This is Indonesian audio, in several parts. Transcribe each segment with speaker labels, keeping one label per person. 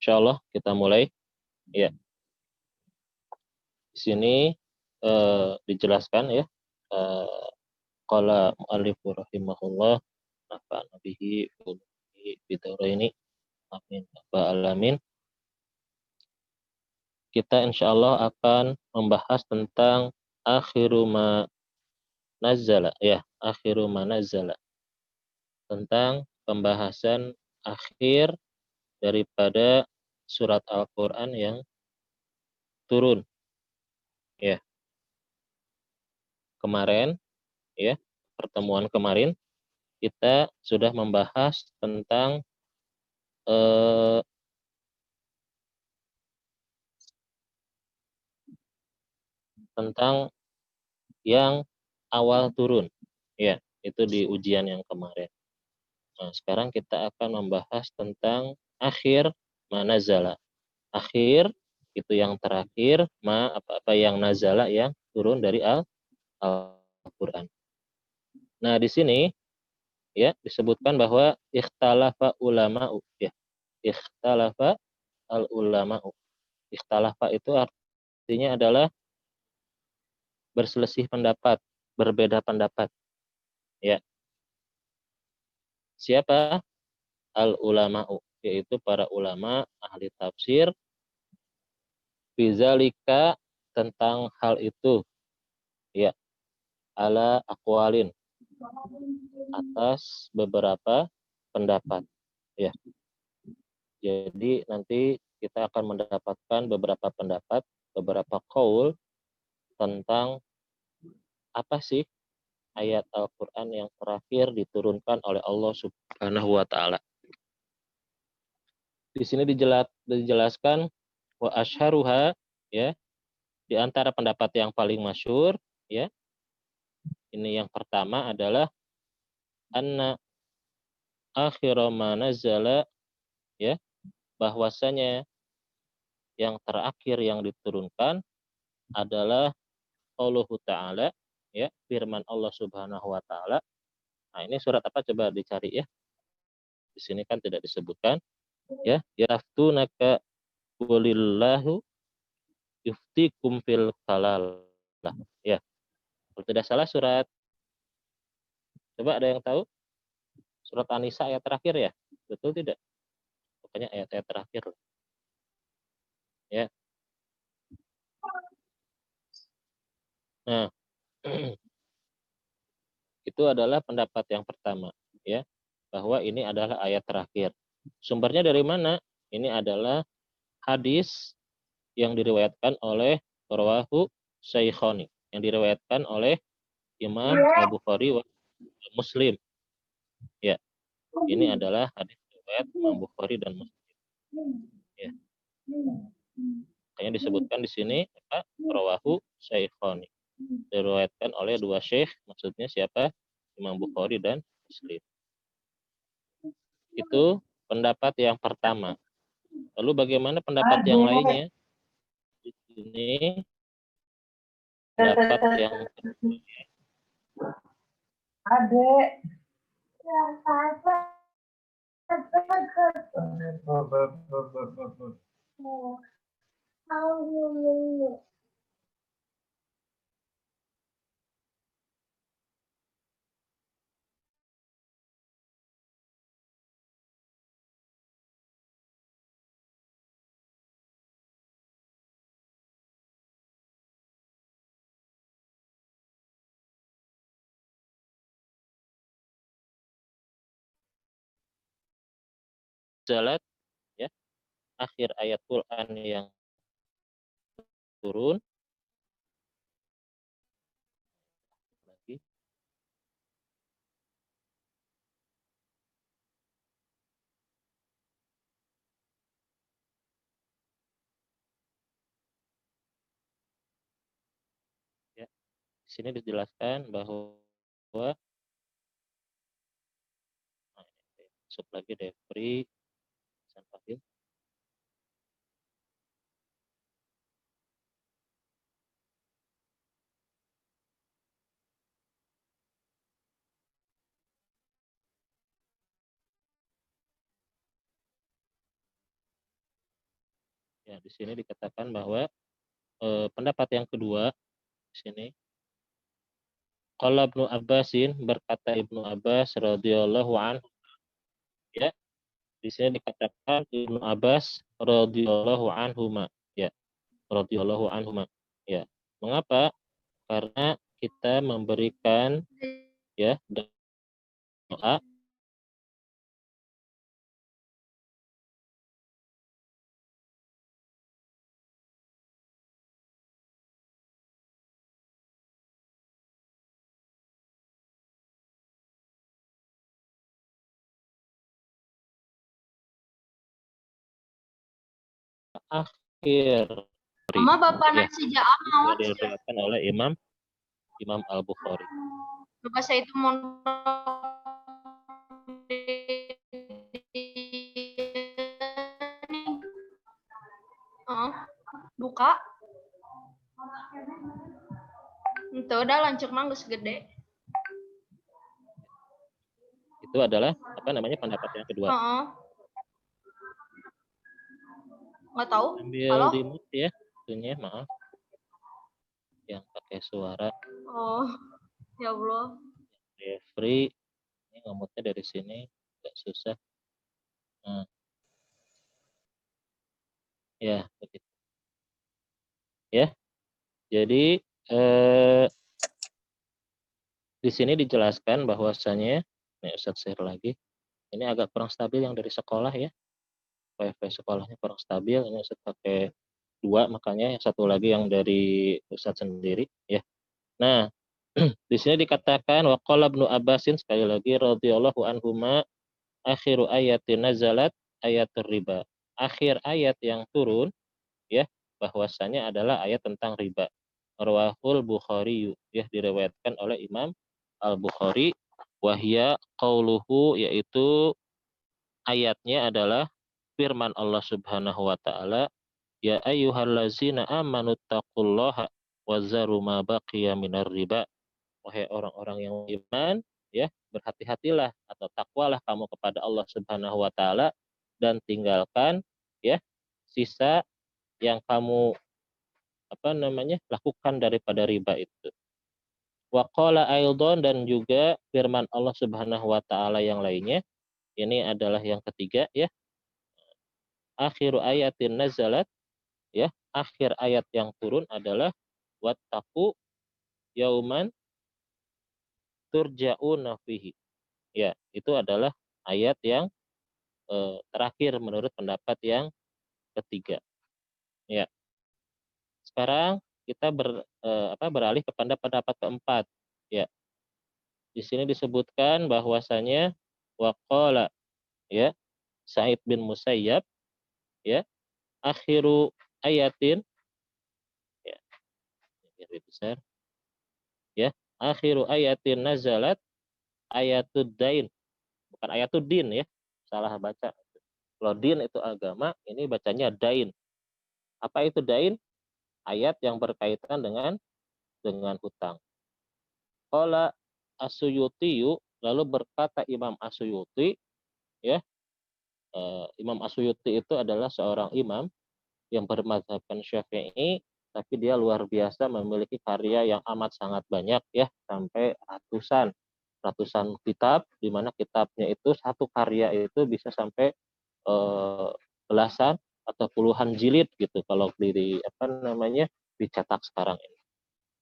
Speaker 1: Insyaallah kita mulai. Ya, di sini dijelaskan ya. Qala mu'allifu rahimahullah nafa'ana bihi ini. Amin. Alamin. Kita insyaallah akan membahas tentang akhiru ma nazzala ya, akhiru ma nazzala. Tentang pembahasan akhir daripada surat Al-Qur'an yang turun. Ya. Kemarin ya, pertemuan kemarin kita sudah membahas tentang tentang yang awal turun. Ya, itu di ujian yang kemarin. Nah, sekarang kita akan membahas tentang akhir manazala. Akhir itu yang terakhir, apa-apa yang nazala yang turun dari Al-Qur'an. Nah, di sini ya disebutkan bahwa ikhtalafa ulama'u ya. Ikhtalafa al-ulama'u. Ikhtalafa itu artinya adalah berselisih pendapat, berbeda pendapat. Ya. Siapa? Al-ulama'u, yaitu para ulama ahli tafsir bizalika tentang hal itu. Ya, ala aqwalin atas beberapa pendapat. Ya. Jadi nanti kita akan mendapatkan beberapa pendapat, beberapa qaul tentang apa sih ayat Al-Qur'an yang terakhir diturunkan oleh Allah Subhanahu wa taala. Di sini dijelaskan wa asyharuha ya, di antara pendapat yang paling masyhur ya. Ini yang pertama adalah anna akhira ma nazala ya, bahwasanya yang terakhir yang diturunkan adalah Allah Ta'ala ya, firman Allah Subhanahu wa taala. Nah, ini surat apa coba dicari ya. Di sini kan tidak disebutkan ya, yaftunaka qulillahu yuftikum fil kalal. Ya. Kalau tidak salah surat, coba ada yang tahu? Surat An-Nisa ayat terakhir ya? Betul tidak? Pokoknya ayat-ayat terakhir. Ya. Nah, itu adalah pendapat yang pertama, ya, bahwa ini adalah ayat terakhir. Sumbernya dari mana? Ini adalah hadis yang diriwayatkan oleh rawahu Syaikkhani, yang diriwayatkan oleh Imam Al-Bukhari wa Muslim. Ya, ini adalah hadis riwayat Imam Bukhari dan Muslim. Ya. Makanya disebutkan di sini apa? Rawahu Syaikkhani. Diriwayatkan oleh dua syekh, maksudnya siapa? Imam Bukhari dan Muslim. Itu pendapat yang pertama. Lalu bagaimana pendapat yang lainnya? Di sini pendapat yang kedua. Adek. Jalat ya, akhir ayat Quran yang turun lagi. Ya, di sini dijelaskan bahwa masuk lagi Devri Sanfadil. Ya, di sini dikatakan bahwa pendapat yang kedua di sini qala Ibnu Abbasin, berkata Ibnu Abbas radhiyallahu anhu, ya. Di sini dikatakan Ibnu Abbas radhiyallahu anhuma, ya, radhiyallahu anhuma. Ya. Mengapa? Karena kita memberikan, ya, doa akhir
Speaker 2: Mama bapak
Speaker 1: ya,
Speaker 2: nasi jaam
Speaker 1: bisa
Speaker 2: awat
Speaker 1: diriwayatkan oleh Imam Al-Bukhari.
Speaker 2: bapak saya itu mau buka itu udah lancur manggus gede.
Speaker 1: Itu adalah apa namanya pendapat yang kedua.
Speaker 2: Nggak tahu.
Speaker 1: Ambil
Speaker 2: Halo?
Speaker 1: di mute ya, itunya maaf. Yang pakai suara.
Speaker 2: Oh, ya Allah.
Speaker 1: Free. Ini ngemutnya dari sini, agak susah. Nah. Ya, begitu. Ya. Jadi di sini dijelaskan bahwasanya, ini Ustaz share lagi. Ini agak kurang stabil yang dari sekolah ya. Wifi sekolahnya kurang stabil. Ini Ustaz pakai 2, makanya yang satu lagi yang dari Ustaz sendiri ya. Nah, di sini dikatakan waqala Ibnu Abbasin, sekali lagi radhiyallahu anhuma, akhiru ayatin nazalat ayatul riba. Akhir ayat yang turun ya bahwasanya adalah ayat tentang riba. Rawahul Bukhari, ya, diriwayatkan oleh Imam Al-Bukhari. Wahya qauluhu, yaitu ayatnya adalah firman Allah Subhanahu wa taala, ya ayyuhallazina amanu taqullaha wazaru ma baqiya minar riba. Wahai orang-orang yang beriman, ya, berhati-hatilah atau takwalah kamu kepada Allah Subhanahu wa taala dan tinggalkan, ya, sisa yang kamu lakukan daripada riba itu. Wa qala aidon, dan juga firman Allah Subhanahu wa taala yang lainnya. Ini adalah yang ketiga ya. Akhiru ayatin nazalat, ya, akhir ayat yang turun adalah wattaqu yauman turja'una fihi. Ya, itu adalah ayat yang terakhir menurut pendapat yang ketiga. Ya. Sekarang kita beralih kepada pendapat keempat. Ya. Di sini disebutkan bahwasanya waqala, ya, Sa'id bin Musayyab, ya, akhiru ayatin, ya, lebih besar, ya, akhiru ayatin nazalat ayatud dain, bukan ayatud din ya, salah baca. Kalau din itu agama, ini bacanya dain. Apa itu dain? Ayat yang berkaitan dengan hutang. Qala As-Suyuti, lalu berkata Imam As-Suyuti, ya, Imam As-Suyuti itu adalah seorang imam yang bermadzhabkan Syafi'i, tapi dia luar biasa, memiliki karya yang amat sangat banyak ya, sampai ratusan kitab, di mana kitabnya itu satu karya itu bisa sampai belasan atau puluhan jilid gitu kalau dicetak sekarang ini.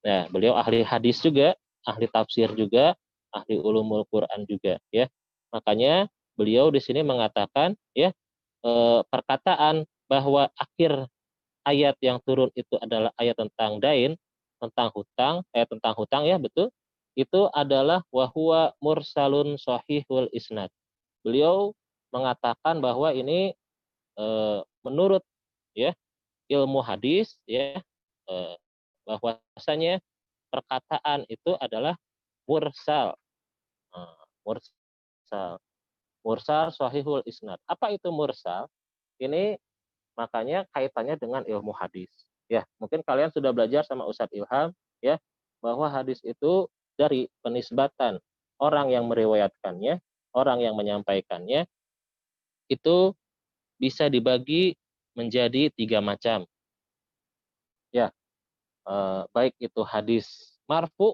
Speaker 1: Nah, beliau ahli hadis juga, ahli tafsir juga, ahli ulumul Quran juga ya. Makanya beliau di sini mengatakan ya, perkataan bahwa akhir ayat yang turun itu adalah ayat tentang dain, tentang hutang ya, betul. Itu adalah wahwa mursalun sahihul isnad. Beliau mengatakan bahwa ini menurut ya ilmu hadis ya, bahwasanya perkataan itu adalah mursal. Mursal. Mursal sahihul isnad. Apa itu mursal? Ini makanya kaitannya dengan ilmu hadis. Ya, mungkin kalian sudah belajar sama Ustadz Ilham ya, bahwa hadis itu dari penisbatan orang yang meriwayatkannya, orang yang menyampaikannya, itu bisa dibagi menjadi 3 macam. Ya, baik itu hadis marfu,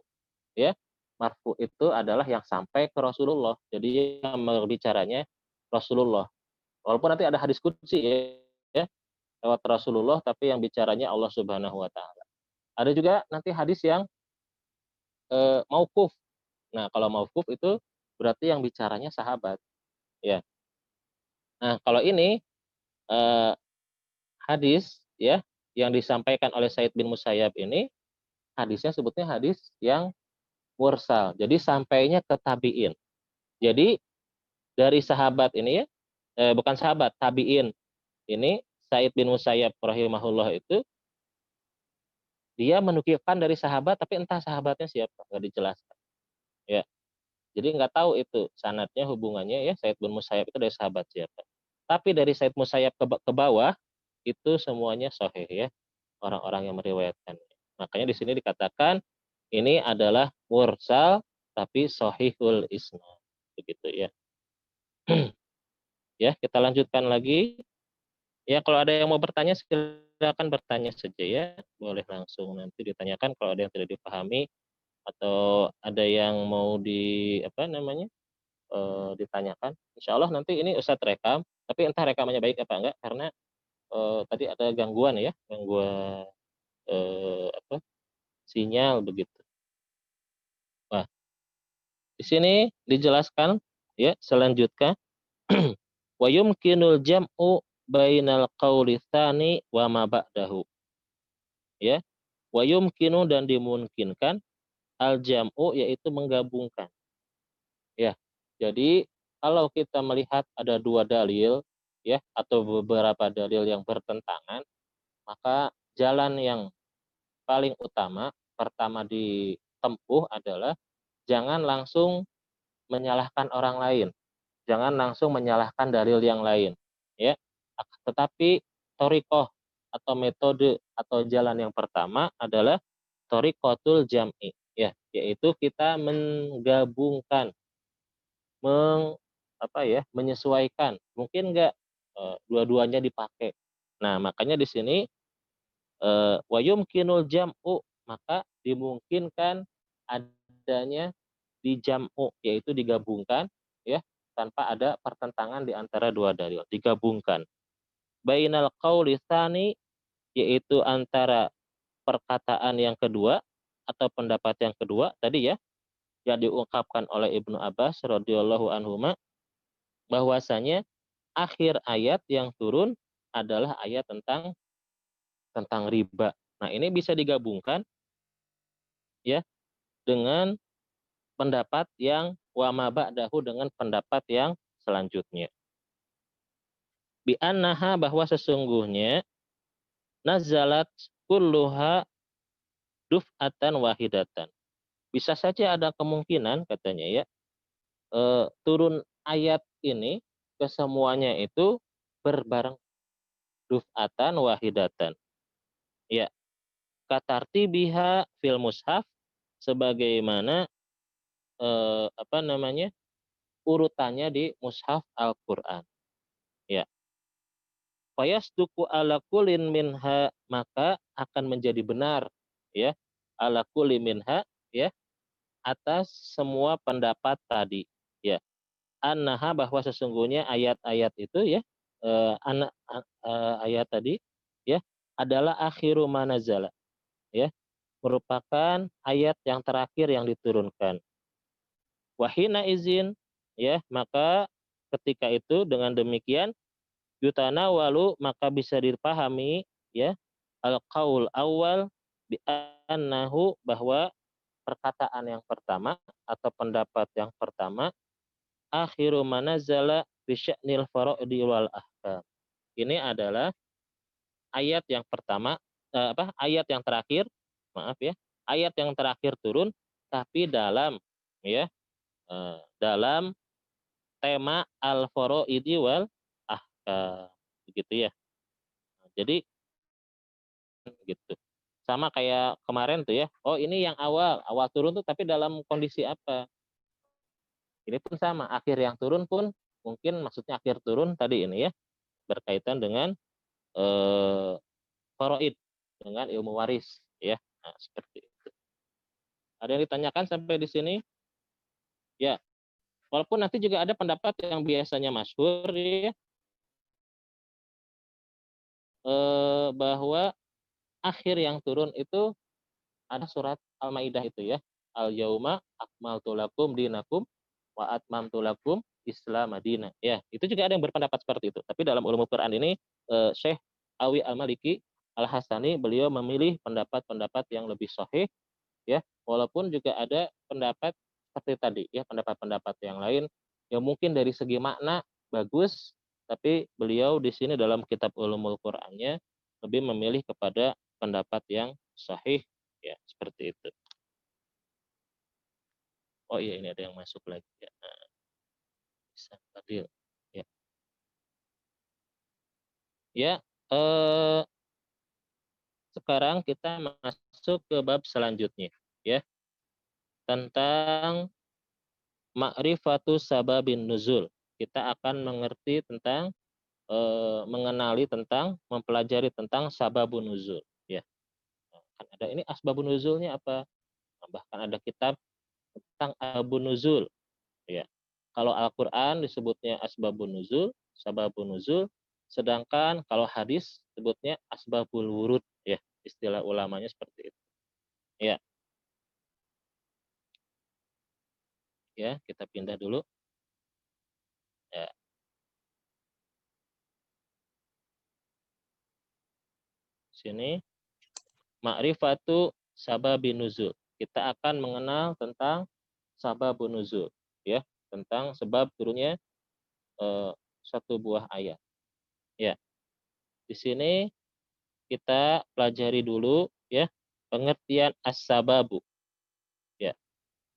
Speaker 1: ya. Marfu itu adalah yang sampai ke Rasulullah. Jadi yang berbicaranya Rasulullah. Walaupun nanti ada hadis qudsi, ya, lewat Rasulullah, tapi yang bicaranya Allah Subhanahu wa taala. Ada juga nanti hadis yang mauquf. Nah, kalau mauquf itu berarti yang bicaranya sahabat, ya. Nah, kalau ini eh, hadis, ya, yang disampaikan oleh Said bin Musayyab ini hadisnya sebutnya hadis yang mursal. Jadi sampainya ke tabi'in. Jadi dari sahabat ini, ya, bukan sahabat, tabi'in ini Said bin Musayyab rahimahullah itu dia menukilkan dari sahabat, tapi entah sahabatnya siapa, nggak dijelaskan. Ya, jadi nggak tahu itu sanadnya, hubungannya, ya, Said bin Musayyab itu dari sahabat siapa. Tapi dari Said Musayyab ke bawah itu semuanya sahih, ya, orang-orang yang meriwayatkan. Makanya di sini dikatakan ini adalah mursal tapi sahihul isnad, begitu, ya. Ya, kita lanjutkan lagi. Ya, kalau ada yang mau bertanya silakan bertanya saja, ya. Boleh langsung nanti ditanyakan kalau ada yang tidak dipahami atau ada yang mau apa namanya? Ditanyakan. Insya Allah nanti ini Ustadz rekam, tapi entah rekamannya baik apa enggak karena tadi ada gangguan, ya, gangguan apa? Sinyal begitu. Wah, di sini dijelaskan, ya, selanjutnya wa yumkinul jam'u bainal qauli tsani wa ma ba'dahu, ya. Wa yumkinu dan dimungkinkan al jam'u yaitu menggabungkan, ya. Jadi kalau kita melihat ada 2 dalil, ya, atau beberapa dalil yang bertentangan, maka jalan yang paling utama pertama ditempuh adalah jangan langsung menyalahkan orang lain. Jangan langsung menyalahkan dalil yang lain, ya. Tetapi thoriqah atau metode atau jalan yang pertama adalah thoriqatul jam'i, ya, yaitu kita menggabungkan, menyesuaikan. Mungkin enggak dua-duanya dipakai. Nah, makanya di sini wa yumkinul jam'u, maka dimungkinkan adanya dijam'u, yaitu digabungkan, ya, tanpa ada pertentangan di antara 2 dalil, digabungkan. Bainal qauli tsani, yaitu antara perkataan yang kedua atau pendapat yang kedua tadi, ya, yang diungkapkan oleh Ibnu Abbas radhiyallahu anhuma bahwasanya akhir ayat yang turun adalah ayat tentang riba. Nah, ini bisa digabungkan, ya, dengan pendapat yang wa ma ba'dahu, dengan pendapat yang selanjutnya. Bi annaha, bahwa sesungguhnya nazalat kulluha duf'atan wahidatan. Bisa saja ada kemungkinan katanya, ya, turun ayat ini kesemuanya itu berbareng, duf'atan wahidatan. Ya, katartibiha fil mushaf, sebagaimana urutannya di mushaf Al-Qur'an. Ya. Fayasduqu ala kullin minha, maka akan menjadi benar, ya, ala kulli minha, ya, atas semua pendapat tadi, ya. Annaha, bahwa sesungguhnya ayat-ayat itu, ya, ayat tadi, ya, adalah akhiru manazala, ya, merupakan ayat yang terakhir yang diturunkan. Wahina izin, ya, maka ketika itu dengan demikian yutana walu, maka bisa dipahami, ya, al-qaul awal bi annahu, bahwa perkataan yang pertama atau pendapat yang pertama akhiru manazala bi sya'nil faraidi wal ahkam. Ini adalah ayat yang pertama, ayat yang terakhir, maaf, ya, ayat yang terakhir turun tapi dalam, ya, dalam tema al-faraidi wal ahkam, begitu, ya. Jadi gitu. Sama kayak kemarin tuh, ya. Oh, ini yang awal turun tuh tapi dalam kondisi apa? Ini pun sama, akhir yang turun pun mungkin maksudnya akhir turun tadi ini, ya, berkaitan dengan faraid, dengan ilmu waris, ya. Nah, seperti itu. Ada yang ditanyakan sampai di sini? Ya, walaupun nanti juga ada pendapat yang biasanya masyhur ya, bahwa akhir yang turun itu ada surat Al-Maidah itu ya. Al-yauma akmaltu lakum dinakum wa atmamtu lakum Islam Madinah. Ya, itu juga ada yang berpendapat seperti itu. Tapi dalam ulumul Quran ini Syekh Awi Al-Maliki Al-Hasani beliau memilih pendapat-pendapat yang lebih sahih ya, walaupun juga ada pendapat seperti tadi ya, pendapat-pendapat yang lain yang mungkin dari segi makna bagus, tapi beliau di sini dalam kitab Ulumul Qur'annya lebih memilih kepada pendapat yang sahih ya, seperti itu. Oh iya, ini ada yang masuk lagi ya. Nah, bisa Fadil. Ya. Ya, sekarang kita masuk ke bab selanjutnya ya, tentang ma'rifatu sababin nuzul. Kita akan mengerti tentang mengenali tentang, mempelajari tentang sababun nuzul ya. Nah, kan ada ini asbabun nuzulnya apa? Nah, bahkan ada kitab tentang asbabun nuzul ya. Kalau Al-Qur'an disebutnya asbabun nuzul, sababun nuzul, sedangkan kalau hadis sebutnya asbabul wurud ya. Istilah ulamanya seperti itu. Ya, ya, kita pindah dulu. Ya, sini ma'rifatu sababin nuzul. Kita akan mengenal tentang sababun nuzul ya, tentang sebab turunnya satu buah ayat. Ya, di sini kita pelajari dulu ya pengertian as-sababu. Ya,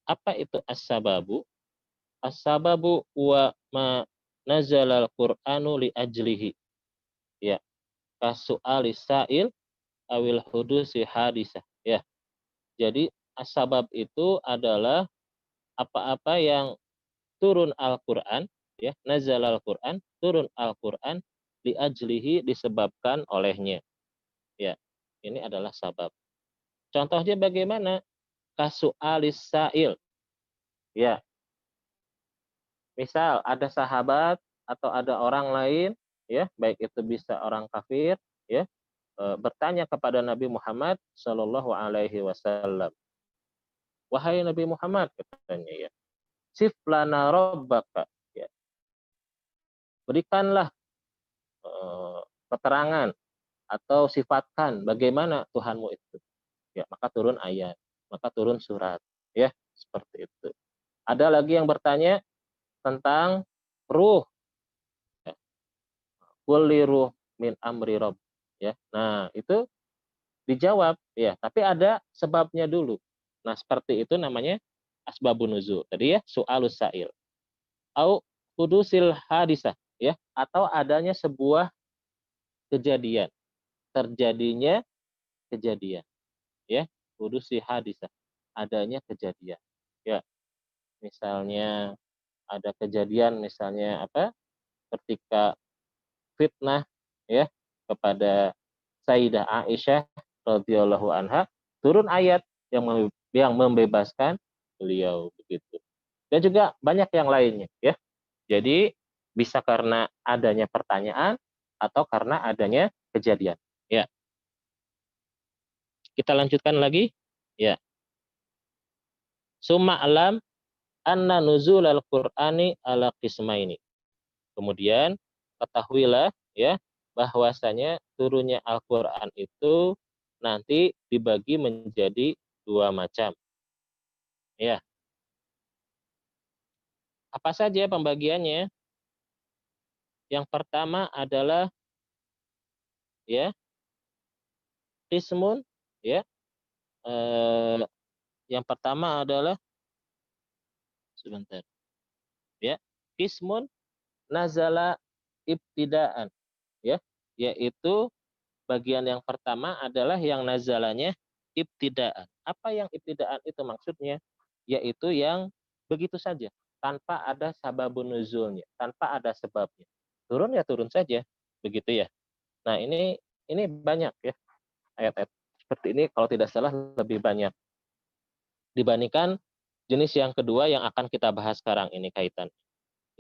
Speaker 1: apa itu as-sababu? As-sababu wa ma nazala al-Qur'anu li ajlihi. Ya, kasu'ali sa'il awil hudusi hadisah. Ya, jadi as-sabab itu adalah apa-apa yang turun Al-Qur'an ya, nazal Al-Qur'an, turun Al-Qur'an li ajlihi disebabkan olehnya. Ya, ini adalah sabab. Contohnya bagaimana? Kasu'alis sa'il. Ya, misal ada sahabat atau ada orang lain ya, baik itu bisa orang kafir ya, bertanya kepada Nabi Muhammad Shallallahu alaihi wasallam. Wahai Nabi Muhammad katanya ya, sif lana rabbaka ya. Berikanlah keterangan atau sifatkan bagaimana Tuhanmu itu. Ya, maka turun ayat, maka turun surat ya, seperti itu. Ada lagi yang bertanya tentang ruh. Ya. Kulli ruh min amri rob. Ya. Nah, itu dijawab ya, tapi ada sebabnya dulu. Nah, seperti itu namanya asbabun nuzul. Tadi ya, soalus sa'il. Au hudusil hadisah ya, atau adanya sebuah kejadian, terjadinya kejadian ya, hudusi hadisah, adanya kejadian. Ya, misalnya ada kejadian misalnya apa? Ketika fitnah ya kepada Sayyidah Aisyah radhiyallahu anha, turun ayat yang membebaskan beliau begitu. Dan juga banyak yang lainnya ya. Jadi bisa karena adanya pertanyaan atau karena adanya kejadian. Ya. Kita lanjutkan lagi. Ya. Summa alam anna nuzul al-Qur'ani ala qismaini. Kemudian ketahuilah ya bahwasanya turunnya Al-Qur'an itu nanti dibagi menjadi dua macam. Ya. Apa saja pembagiannya? Yang pertama adalah ya qismun ya. Yang pertama adalah sebentar. Ya, qismun nazala ibtidaan ya, yaitu bagian yang pertama adalah yang nazalanya ibtidaan. Apa yang ibtidaan itu maksudnya? Yaitu yang begitu saja, tanpa ada sababun nuzulnya, tanpa ada sebabnya. Turun ya turun saja, begitu ya. Nah, ini banyak ya ayat-ayat seperti ini kalau tidak salah lebih banyak dibandingkan jenis yang kedua yang akan kita bahas sekarang ini kaitan,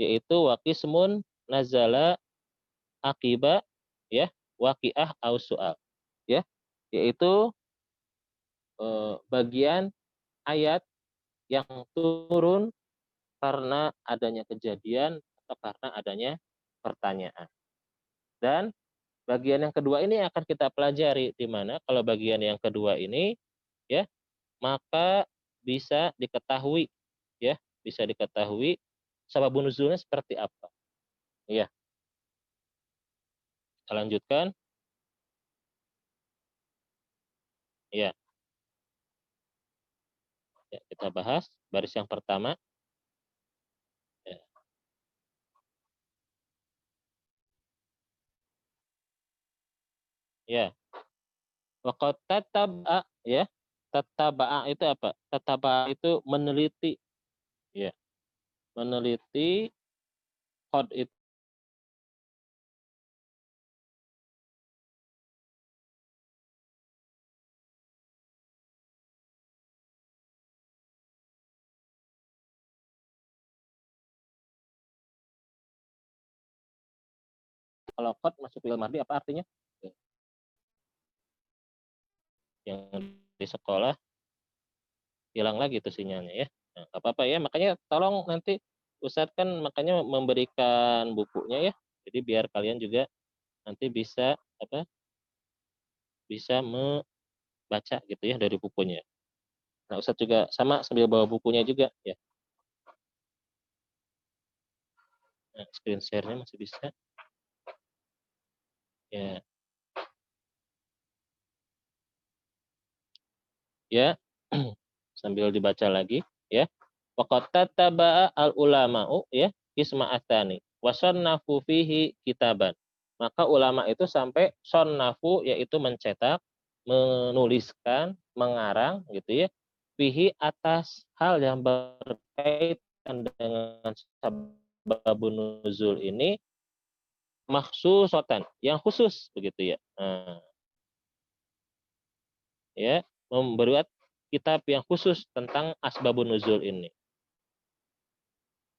Speaker 1: yaitu waqismun nazala akiba ya waqiah au su'al ya, yaitu bagian ayat yang turun karena adanya kejadian atau karena adanya pertanyaan. Dan bagian yang kedua ini akan kita pelajari di mana kalau bagian yang kedua ini ya, maka bisa diketahui ya, bisa diketahui sababun nuzulnya seperti apa. Iya, kita lanjutkan. Iya, ya, kita bahas baris yang pertama. Ya, ya. Waqad tataba'a ya. Tataba'a itu apa? Tataba'a itu meneliti ya. Meneliti qad itu kalau qad masuk fi'il madhi apa artinya? Yang di sekolah hilang lagi tuh sinyalnya ya. Nah, nggak apa-apa ya, makanya tolong nanti Ustadz kan makanya memberikan bukunya ya. Jadi biar kalian juga nanti bisa apa? Bisa membaca gitu ya dari bukunya. Nah, Ustadz juga sama sambil bawa bukunya juga ya. Nah, screen share-nya masih bisa. Ya. Ya. Sambil dibaca lagi ya. Waqad tattaba'a al-ulama'u ya isma atsani wa sannafu fihi kitaban. Maka ulama itu sampai sonnafu yaitu mencetak, menuliskan, mengarang gitu ya. Fihi atas hal yang berkaitan dengan sababun nuzul ini makhsusatan yang khusus begitu ya. Nah, ya, membuat kitab yang khusus tentang asbabun nuzul ini.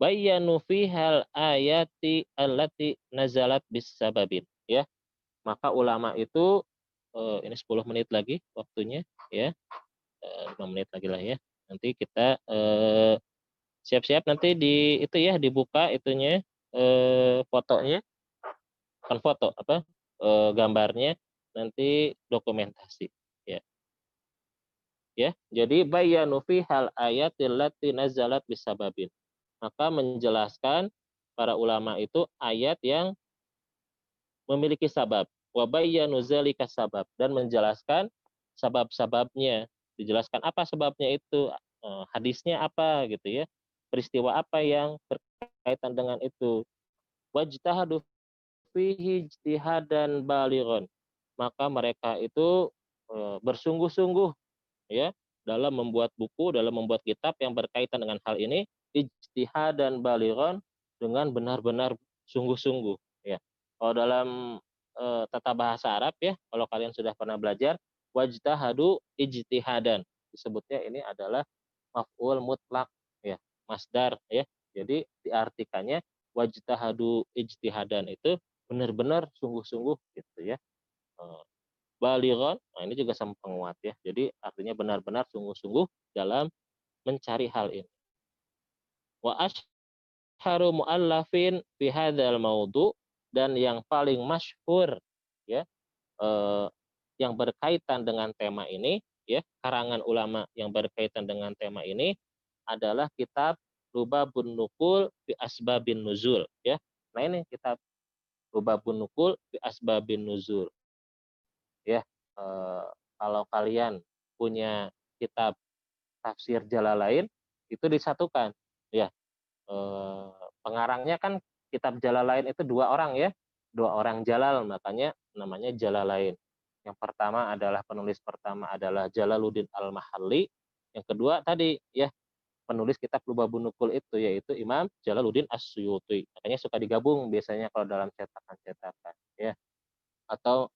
Speaker 1: Bayyanu fihal ayati allati nazalat bis sababin ya. Maka ulama itu ini 10 menit lagi waktunya ya. 5 menit lagi lah ya. Nanti kita siap-siap nanti di itu ya dibuka itunya fotonya, kan foto apa gambarnya nanti dokumentasi ya. Ya, jadi bayyanu fihal ayatil lati nazalat bis sababin. Maka menjelaskan para ulama itu ayat yang memiliki sabab. Wa bayyanu zalika sabab dan menjelaskan sabab-sababnya. Dijelaskan apa sebabnya itu, hadisnya apa gitu ya. Peristiwa apa yang berkaitan dengan itu. Wajtahadu fihi ijtihadan balighan. Maka mereka itu bersungguh-sungguh ya dalam membuat buku, dalam membuat kitab yang berkaitan dengan hal ini ijtihadan balighan dengan benar-benar sungguh-sungguh ya. Kalau dalam tata bahasa Arab ya, kalau kalian sudah pernah belajar wajtahadu ijtihadan disebutnya ini adalah maf'ul mutlak ya, masdar ya. Jadi diartikannya wajtahadu ijtihadan itu benar-benar sungguh-sungguh gitu ya. Balighan, nah ini juga sama penguat ya. Jadi artinya benar-benar sungguh-sungguh dalam mencari hal ini. Wa asyharu muallafin fi hadzal maudhu dan yang paling masyhur ya yang berkaitan dengan tema ini ya, karangan ulama yang berkaitan dengan tema ini adalah kitab Lubabun Nukul fi Asbabin Nuzul ya. Nah ini kitab Lubabun Nukul fi Asbabin Nuzul ya. Kalau kalian punya kitab tafsir Jalalain itu disatukan ya. Pengarangnya kan kitab Jalalain itu dua orang ya, dua orang Jalal makanya namanya Jalalain. Yang pertama adalah penulis pertama adalah Jalaluddin Al-Mahalli, yang kedua tadi ya penulis kitab Lubabun Nukul itu yaitu Imam Jalaluddin As-Suyuti. Makanya suka digabung biasanya kalau dalam cetakan-cetakan ya. atau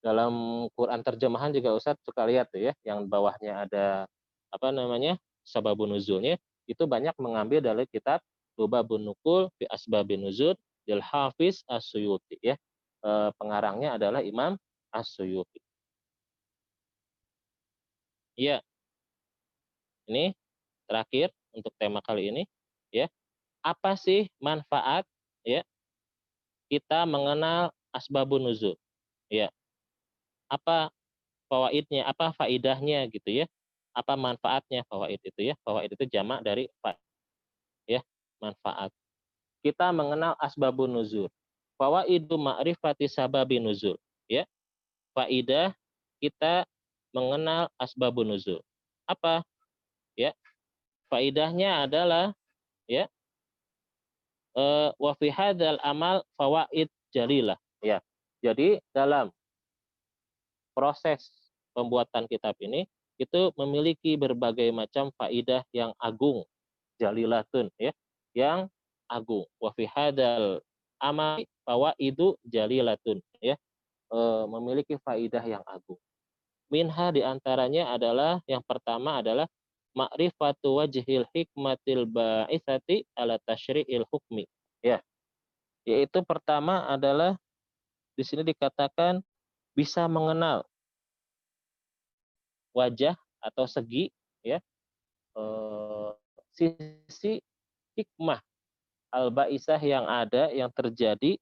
Speaker 1: dalam Quran terjemahan juga Ustadz suka lihat tuh ya, yang bawahnya ada apa namanya sababun nuzulnya, itu banyak mengambil dari kitab Lubabun Nukul fi Asbabin Nuzul Lil Hafiz As-Suyuti ya. Pengarangnya adalah Imam As-Suyuti. Iya, ini terakhir untuk tema kali ini ya. Apa sih manfaat ya kita mengenal asbabun nuzul? Ya, apa fawaidnya, apa faidahnya gitu ya? Apa manfaatnya fawaid itu ya? Fawaid itu jamak dari ya, manfaat. Kita mengenal asbabun nuzul. Fawaidu ma'rifati sababin nuzul, ya. Faidah kita mengenal asbabun nuzul. Apa? Ya. Faidahnya adalah ya, wa fi hadzal amal fawaid jalilah, ya. Jadi dalam proses pembuatan kitab ini itu memiliki berbagai macam faidah yang agung, jalilatun ya, yang agung. Wa fi hadzal amal fawaidu jalilatun ya, memiliki faidah yang agung. Minha diantaranya adalah yang pertama adalah ma'rifatu wajhil hikmatil ba'itsati ala tasyri'il hukmi. Ya, yaitu pertama adalah di sini dikatakan bisa mengenal wajah atau segi ya, sisi hikmah al-ba'isah yang ada yang terjadi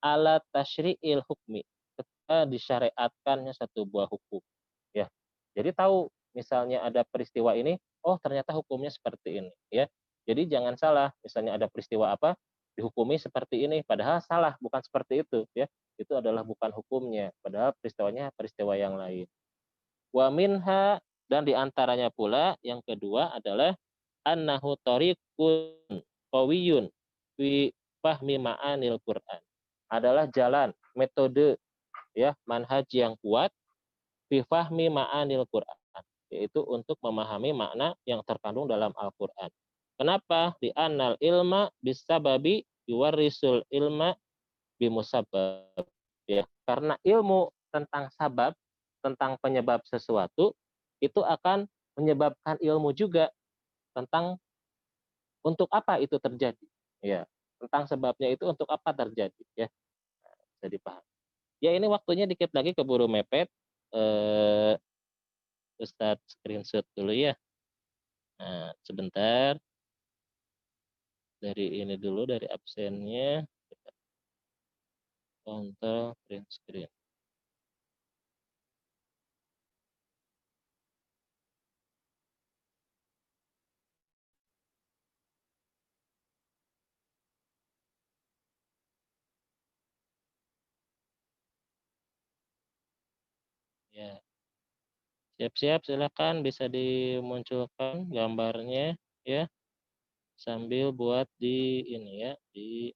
Speaker 1: ala tasyri'il hukmi, ketika disyariatkannya satu buah hukum ya. Jadi tahu misalnya ada peristiwa ini, oh ternyata hukumnya seperti ini ya. Jadi jangan salah, misalnya ada peristiwa apa dihukumi seperti ini, padahal salah, bukan seperti itu ya. Itu adalah bukan hukumnya, padahal peristiwanya peristiwa yang lain. Wa minha, dan diantaranya pula yang kedua adalah annahu tariqun qawiyun fi fahmi ma'anil Qur'an. Adalah jalan, metode ya, manhaj yang kuat fi fahmi ma'anil Qur'an, yaitu untuk memahami makna yang terkandung dalam Al-Qur'an. Kenapa? Di annal ilma bisababi yuwarrisul ilma bimusabbab. Ya, karena ilmu tentang sabab, tentang penyebab sesuatu itu akan menyebabkan ilmu juga tentang untuk apa itu terjadi. Ya, tentang sebabnya itu untuk apa terjadi ya. Bisa dipahami. Ya, ini waktunya dikit lagi keburu mepet. Ustadz screenshot dulu ya. Nah, sebentar. Dari ini dulu, dari absennya. Kontrol print screen. Ya, siap-siap, silakan bisa dimunculkan gambarnya ya, sambil buat di ini ya, di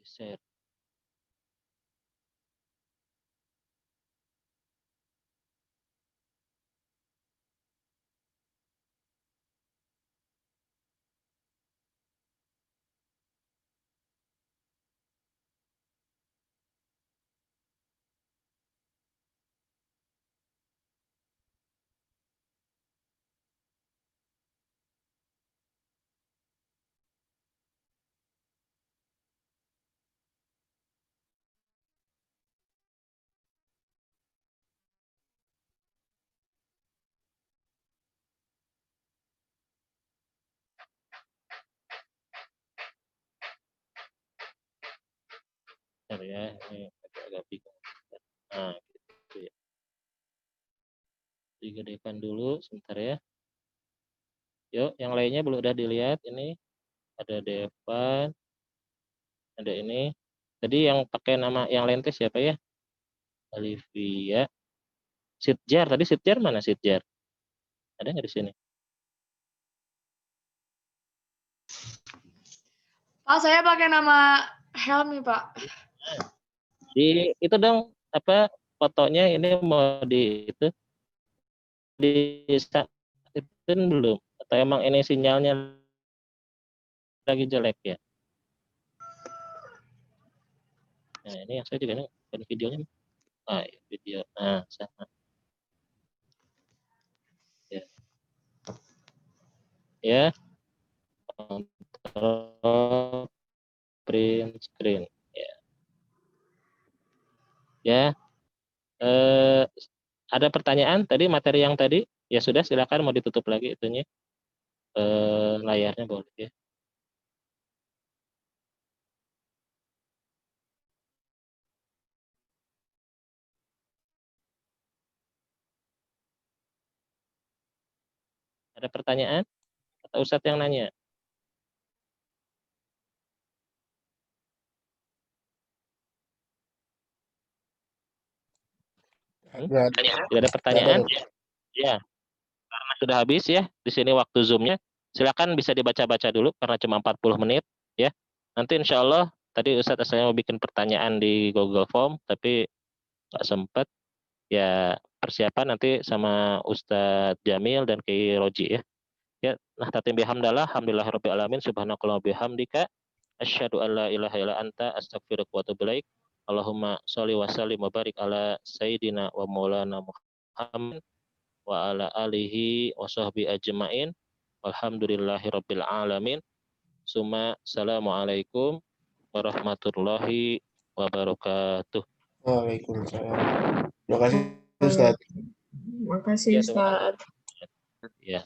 Speaker 1: share. Bentar ya, ini agak bingung. Nah, gitu ya. Digedekan dulu sebentar ya. Yuk, yang lainnya belum udah dilihat ini. Ada Devan, ada ini. Tadi yang pakai nama yang lain siapa ya? Olivia. Sitjar, tadi Sitjar mana Sitjar? Ada nggak di sini?
Speaker 2: Pak, saya pakai nama Helmi, Pak.
Speaker 1: Di itu dong apa fotonya ini mau di itu di itu belum Atau emang ini sinyalnya lagi jelek ya? Nah, ini yang saya juga nih, dan videonya. Ah, ya, video. Nah, sama. Ya. Ya. Control print screen. Ya. Ya. Ada pertanyaan tadi materi yang tadi? Ya sudah, silakan mau ditutup lagi itunya. Layarnya boleh ya. Ada pertanyaan? Atau Ustadz yang nanya? Tidak ada pertanyaan? Ya, karena sudah habis ya. Di sini waktu Zoom-nya. Silakan bisa dibaca-baca dulu karena cuma 40 menit ya. Nanti insya Allah tadi Ustadz asalnya mau bikin pertanyaan di Google Form tapi nggak sempat. Ya persiapan nanti sama Ustadz Jamil dan Kiai Roji ya. Ya, nah tatim bihamdallah, alhamdulillahirabbil alamin, subhanakallah bihamdika, asyhadu an la ilaha illa anta, astaghfiruka wa atubu ilaik. Allahumma sholli wa sallim wa barik ala sayyidina wa maulana Muhammad wa ala alihi wa sahbihi ajmain. Walhamdulillahirabbil alamin. Summa assalamualaikum warahmatullahi wabarakatuh.
Speaker 3: Waalaikumsalam. Terima kasih Ustaz.
Speaker 2: Makasih
Speaker 1: Ya,
Speaker 2: Ustaz.
Speaker 1: ya.